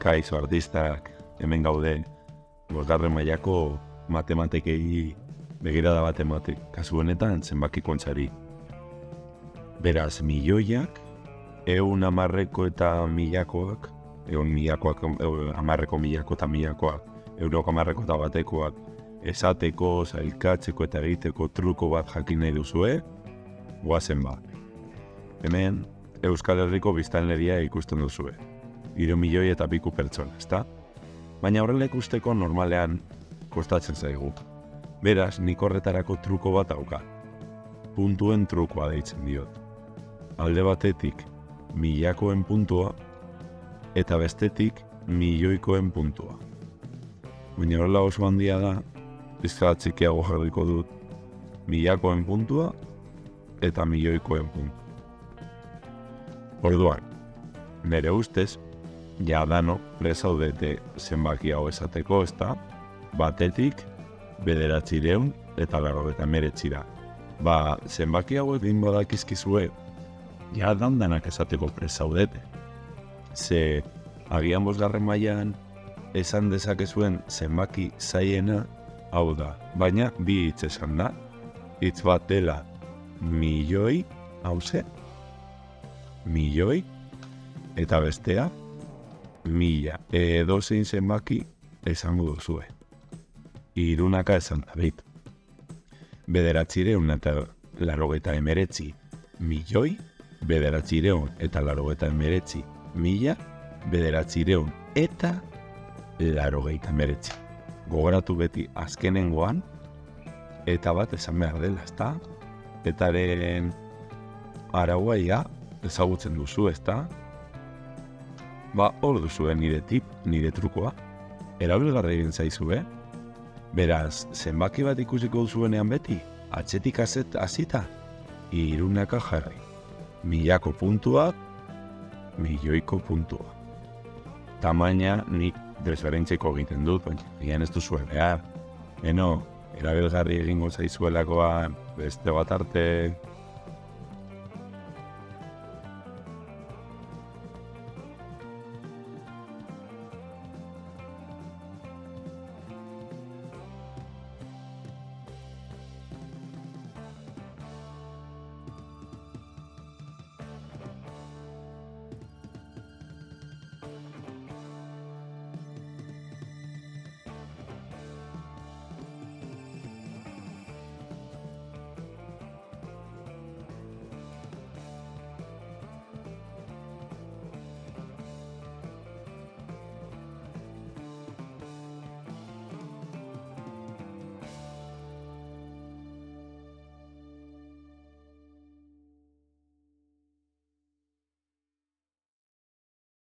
Kaixo artistak hemen gaude, bosgarren mailako matematikei begirada bat ematek, kasu honetan zenbaki kontzari. Beraz, milioiak, 110 eta milakoak, 10 milako eta milakoak, 10 eta batekoak, esateko, zailkatzeko eta egiteko truko bat jakin nahi duzue, goazen ba. Hemen, Euskal Herriko biztanleria ikusten duzue. 3 milioi eta piku pertsona, ezta? Baina horrela ikusteko normalean kostatzen zaigu. Beraz, nik horretarako truko bat dauka. Puntuen trukoa deitzen diot. Alde batetik, milakoen puntua, eta bestetik, milioikoen puntua. Baina horrela oso handia da, pizka txikiago jarriko dut, milakoen puntua eta milioikoen puntua. Orduan, nire ustez, ja dano presaudete zenbaki hau esateko, ezta? Batetik, 900 eta 99 da. Ba, zenbaki hau egin badakizkizue, ja dandanak esateko presaudete. Ze, agian bosgarren mailan esan dezakezuen zenbaki zaiena hau da. Baina, bi hitz esan da. Hitz bat dela milioi, hauze, milioi, eta bestea, mila. Edozein zenbaki esango duzue. Hirunaka esan da bit. 999 milioi, 999 mila, 900 eta 99. Gogoratu beti azkenengoan, eta bat esan behar dela, ezta? Etaren arauaia ezagutzen duzu, ezta? Ba, hor duzue nire tip, nire trukoa. Erabilgarri egin zaizue. Beraz, zenbaki bat ikusiko duzuenean beti, atzetik hasita, hirunaka jarri. Milako puntua, milioiko puntua. Tamaina nik desberentzeko egiten dut, baina gian ez duzue behar. Erabilgarri egingo zaizuelakoa beste bat arte.